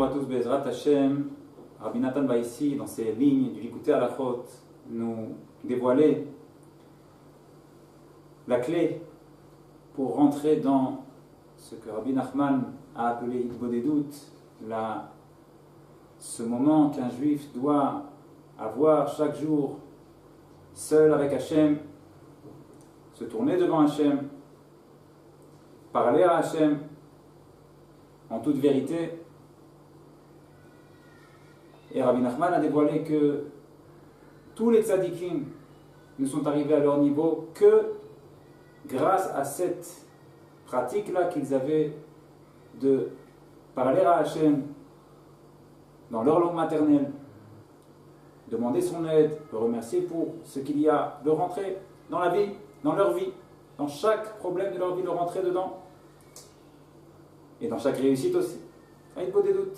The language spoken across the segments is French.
Bonjour à tous, Bezrat Hashem. Rabbi Nathan va ici, dans ces lignes du Likutei Halachot, nous dévoiler la clé pour rentrer dans ce que Rabbi Nachman a appelé Hitbodedut, ce moment qu'un juif doit avoir chaque jour seul avec Hashem, se tourner devant Hashem, parler à Hashem en toute vérité. Et Rabbi Nachman a dévoilé que tous les tzadikim ne sont arrivés à leur niveau que grâce à cette pratique-là qu'ils avaient de parler à Hashem dans leur langue maternelle, demander son aide, le remercier pour ce qu'il y a, de rentrer dans la vie, dans leur vie, dans chaque problème de leur vie, de rentrer dedans, et dans chaque réussite aussi. Il faut des doutes.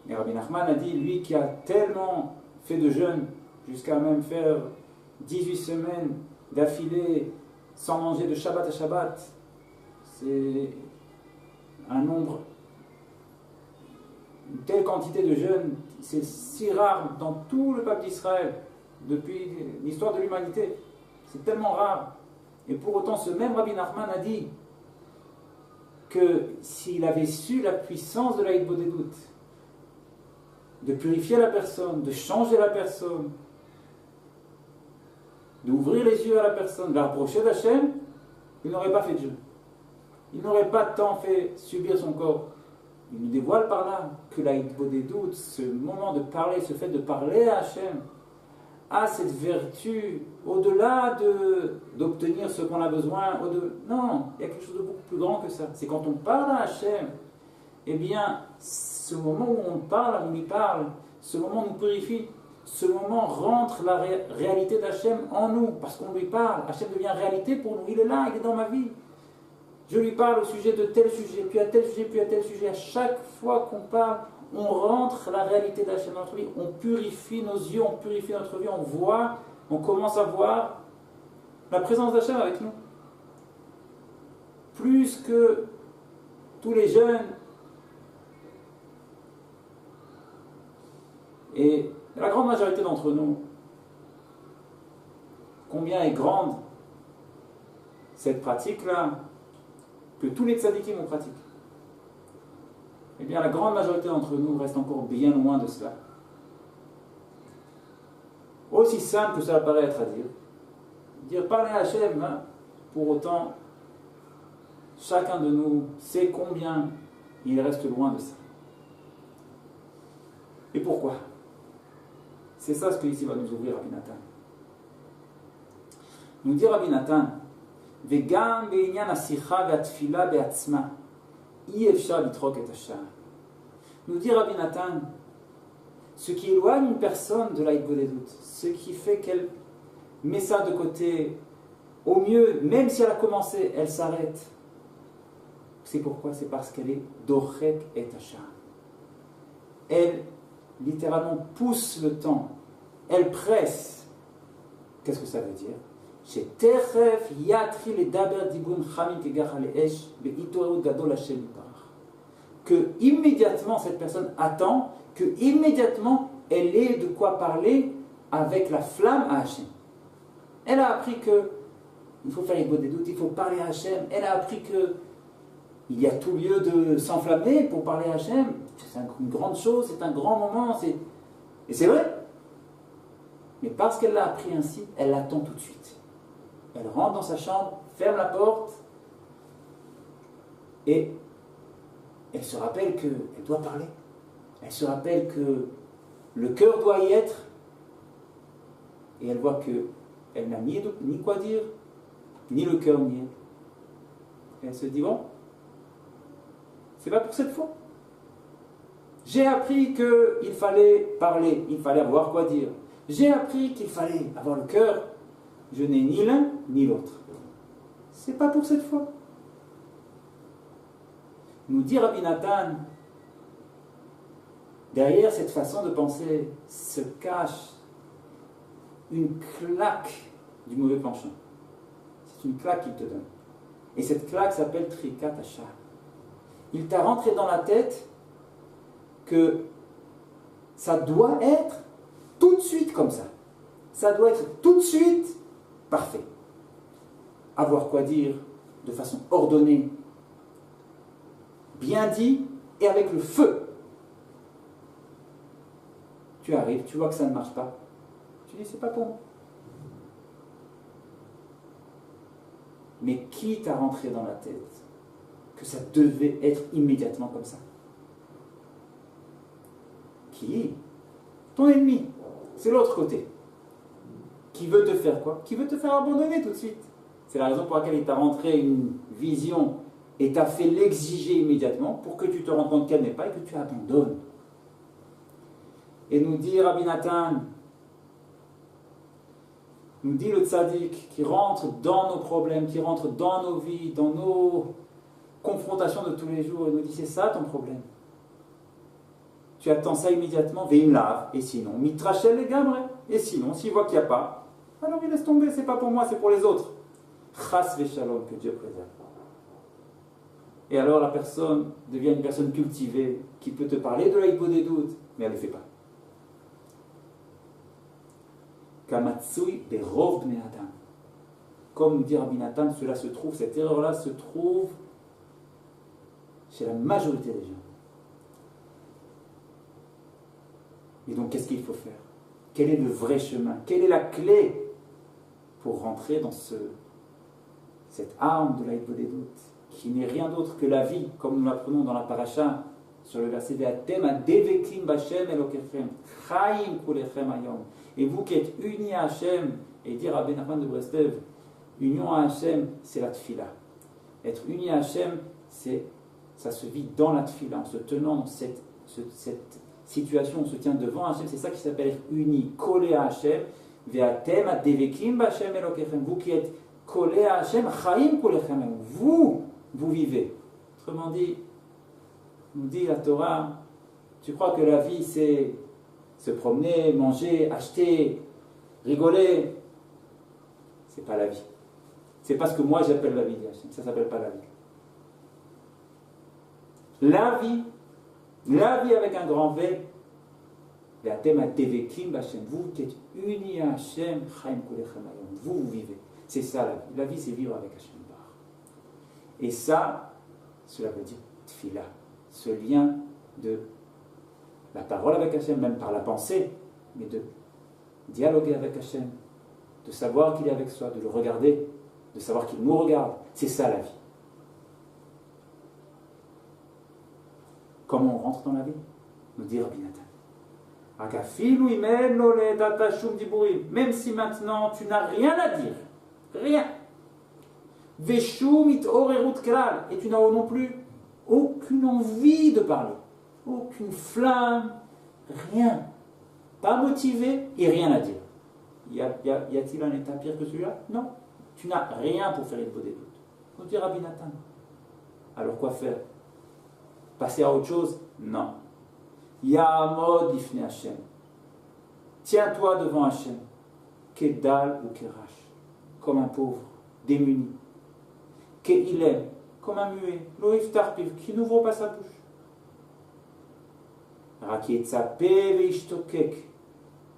Et Rabbi Nachman a dit, lui qui a tellement fait de jeûne, jusqu'à même faire 18 semaines d'affilée, sans manger de Shabbat à Shabbat, c'est un nombre, une telle quantité de jeûne, c'est si rare dans tout le peuple d'Israël, depuis l'histoire de l'humanité, c'est tellement rare. Et pour autant, ce même Rabbi Nachman a dit que s'il avait su la puissance de la Hitbodedut, de purifier la personne, de changer la personne, d'ouvrir les yeux à la personne, de la rapprocher d'Hachem, il n'aurait pas fait de jeûne. Il n'aurait pas tant fait subir son corps. Il nous dévoile par là que la Hitbodedut, ce moment de parler, ce fait de parler à Hachem, a cette vertu au-delà d'obtenir ce qu'on a besoin. Non, il y a quelque chose de beaucoup plus grand que ça. C'est quand on parle à Hachem, eh bien, ce moment où on parle, on lui parle, ce moment nous purifie, ce moment rentre la réalité d'Hachem en nous, parce qu'on lui parle. Hachem devient réalité pour nous, il est là, il est dans ma vie. Je lui parle au sujet de tel sujet, puis à tel sujet, puis à tel sujet. À chaque fois qu'on parle, on rentre la réalité d'Hachem dans notre vie, on purifie nos yeux, on purifie notre vie, on voit, on commence à voir la présence d'Hachem avec nous. Plus que tous les jeunes. Et la grande majorité d'entre nous, combien est grande cette pratique-là, que tous les tzadikim ont pratiqué. Eh bien, la grande majorité d'entre nous reste encore bien loin de cela. Aussi simple que cela paraît être à dire. Dire parler à Hachem, hein, pour autant, chacun de nous sait combien il reste loin de ça. Et pourquoi? C'est ça ce que ici va nous ouvrir Rabbi Nathan. Nous dit Rabbi Nathan, Vegam be'inyan hasicha ve'atfila be'atzma, i-efshar litrok et hashar. Nous dit Rabbi Nathan, ce qui éloigne une personne de la Hitbodedut, ce qui fait qu'elle met ça de côté, au mieux, même si elle a commencé, elle s'arrête. C'est pourquoi? C'est parce qu'elle est dorek et hashar. Elle littéralement pousse le temps, elle presse. Qu'est-ce que ça veut dire? Que immédiatement cette personne attend, que immédiatement elle ait de quoi parler avec la flamme à Hachem. Elle a appris que il faut faire Hitbodedut, il faut parler à Hachem. Elle a appris que il y a tout lieu de s'enflammer pour parler à Hachem. C'est une grande chose, c'est un grand moment, et c'est vrai. Mais parce qu'elle l'a appris ainsi, elle l'attend tout de suite. Elle rentre dans sa chambre, ferme la porte, et elle se rappelle qu'elle doit parler. Elle se rappelle que le cœur doit y être, et elle voit qu'elle n'a ni quoi dire, ni le cœur n'y est. Et elle se dit, bon, c'est pas pour cette fois. J'ai appris qu'il fallait parler, il fallait avoir quoi dire. J'ai appris qu'il fallait avoir le cœur. Je n'ai ni l'un ni l'autre. C'est pas pour cette fois. Nous dit Rabbi Nathan, derrière cette façon de penser se cache une claque du mauvais penchant. C'est une claque qu'il te donne. Et cette claque s'appelle Trikat Hacham. Il t'a rentré dans la tête que ça doit être tout de suite comme ça. Ça doit être tout de suite parfait. Avoir quoi dire de façon ordonnée, bien dit et avec le feu. Tu arrives, tu vois que ça ne marche pas. Tu dis, c'est pas pour moi. Mais qui t'a rentré dans la tête que ça devait être immédiatement comme ça? Qui? Ton ennemi. C'est l'autre côté. Qui veut te faire quoi? Qui veut te faire abandonner tout de suite. C'est la raison pour laquelle il t'a rentré une vision et t'a fait l'exiger immédiatement pour que tu te rendes compte qu'elle n'est pas et que tu abandonnes. Et nous dit Rabbi Nathan, nous dit le tzaddik qui rentre dans nos problèmes, qui rentre dans nos vies, dans nos confrontations de tous les jours, il nous dit c'est ça ton problème. Tu attends ça immédiatement, veimlar, et sinon, mitrachel les gamre, et sinon, s'il voit qu'il n'y a pas, alors il laisse tomber, c'est pas pour moi, c'est pour les autres. Chas veshalom, que Dieu préserve. Et alors la personne devient une personne cultivée, qui peut te parler de la hypo des doutes, mais elle ne le fait pas. Kamatsui berov bnei adam. Comme nous dit Rabbi Nathan, cela se trouve, cette erreur-là se trouve chez la majorité des gens. Et donc, qu'est-ce qu'il faut faire? Quel est le vrai chemin? Quelle est la clé pour rentrer dans cette arme de la hypo des doutes, qui n'est rien d'autre que la vie, comme nous l'apprenons dans la paracha, sur le verset Ve'atem adevekim b'Hashem elokechem, chaim kulechem hayom. Et vous qui êtes unis à Hachem, et dire à Ben Nachman de Breslev, union à Hachem, c'est la tfila. Être uni à Hachem, ça se vit dans la tfila, en se tenant dans cette situation, on se tient devant Hachem, c'est ça qui s'appelle être uni, collé à Hachem. Ve'atem adevekim b'Hashem elokechem. Vous qui êtes collé à Hachem, chaim kulechem hayom. Vous vivez. Autrement dit, nous dit la Torah, tu crois que la vie c'est se promener, manger, acheter, rigoler? C'est pas la vie. C'est pas ce que moi j'appelle la vie, ça s'appelle pas la vie. La vie avec un grand V, vous qui êtes unis à Hachem, vous vivez. C'est ça la vie. La vie c'est vivre avec Hachem. Et ça, cela veut dire tfila, ce lien de la parole avec Hachem, même par la pensée, mais de dialoguer avec Hachem, de savoir qu'il est avec soi, de le regarder, de savoir qu'il nous regarde. C'est ça la vie. Comment on rentre dans la vie? Nous dit Rabbi Nathan. Même si maintenant tu n'as rien à dire, rien. Et tu n'as non plus aucune envie de parler, aucune flamme, rien, pas motivé et rien à dire. Y a-t-il un état pire que celui-là? Non, tu n'as rien pour faire une des doutes. On dit Rabbi Nathan. Alors quoi faire? Passer à autre chose? Non. Ya'amod lifnei Hashem. Tiens-toi devant Hashem, kedal ou kerash, comme un pauvre, démuni. Qu'il est comme un muet, l'oiftar piv, qui n'ouvre pas sa bouche.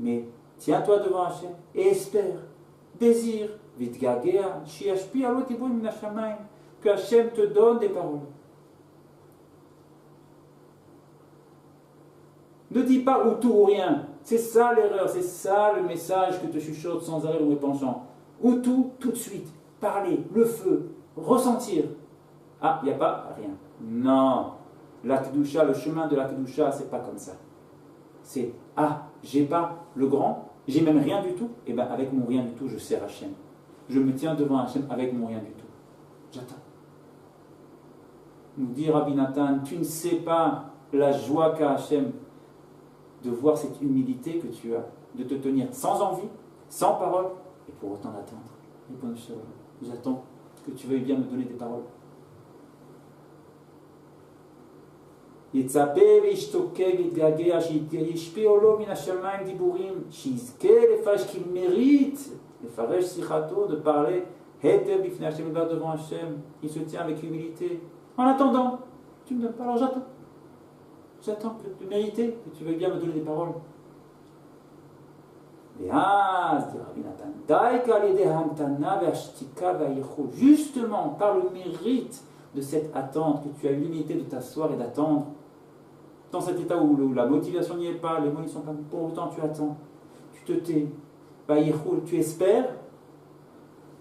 Mais tiens-toi devant Hachem et espère, désire, que Hachem te donne des paroles. Ne dis pas ou tout ou rien. C'est ça l'erreur, c'est ça le message que te chuchote sans arrêt le penchant. Ou tout, tout de suite. Parler, le feu, ressentir. Ah, il n'y a pas rien. Non. La Kedusha, le chemin de la Kedusha, c'est pas comme ça. C'est, j'ai pas le grand, j'ai même rien du tout. Et bien avec mon rien du tout, je sers Hachem. Je me tiens devant Hachem avec mon rien du tout. J'attends. Nous dit Rabbi Nathan, tu ne sais pas la joie qu'a Hachem de voir cette humilité que tu as, de te tenir sans envie, sans parole, et pour autant d'attendre. J'attends que tu veuilles bien me donner des paroles. יצפה וישתוקק ויתגעגע שישפיעו לו מן השמיים דיבורים שיזכה לפרש qu'il mérite לפרש שיחתו, de parler Heter bifnei Hashem Yitbarach devant Hashem, il se tient avec humilité. En attendant, tu ne me donnes pas, alors j'attends. J'attends que tu mérites, que tu veuilles bien me donner des paroles. Justement, par le mérite de cette attente, que tu as l'humilité de t'asseoir et d'attendre, dans cet état où la motivation n'y est pas, les mots n'y sont pas, pour autant tu attends, tu te tais, tu espères,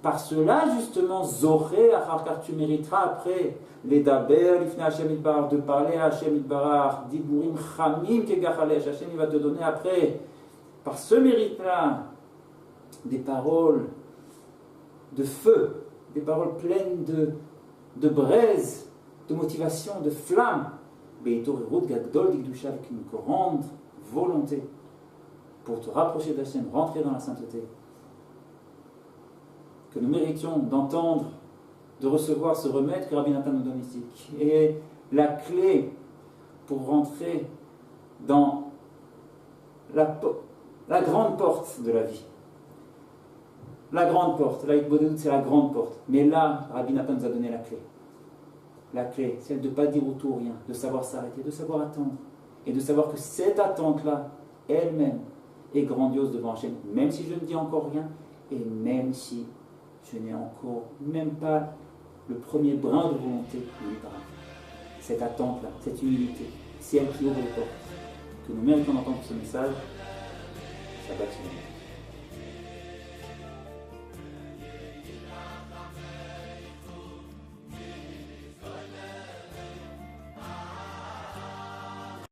par cela justement, Zoré, car tu mériteras après les daber, l'ifnei Hashem Yitbarach, de parler à Hashem Yitbarach, diburim chamim kegachalesh, Hashem il va te donner après, par ce mérite-là, des paroles de feu, des paroles pleines de braise, de motivation, de flamme, avec une grande volonté pour te rapprocher d'Hachem, rentrer dans la sainteté. Que nous méritions d'entendre, de recevoir ce remède que Rabbi Nathan nous donne ici, qui est la clé pour rentrer dans la grande porte de la vie. La grande porte, la Hitbodedut, c'est la grande porte. Mais là, Rabbi Nathan nous a donné la clé. La clé, c'est de ne pas dire au tout ou rien, de savoir s'arrêter, de savoir attendre. Et de savoir que cette attente-là, elle-même, est grandiose devant Hachem. Même si je ne dis encore rien, et même si je n'ai encore même pas le premier brin de volonté de lui parler. Cette attente-là, cette humilité, c'est elle qui ouvre les portes. Que nous méritons d'entendre ce message. Shabbat Shalom.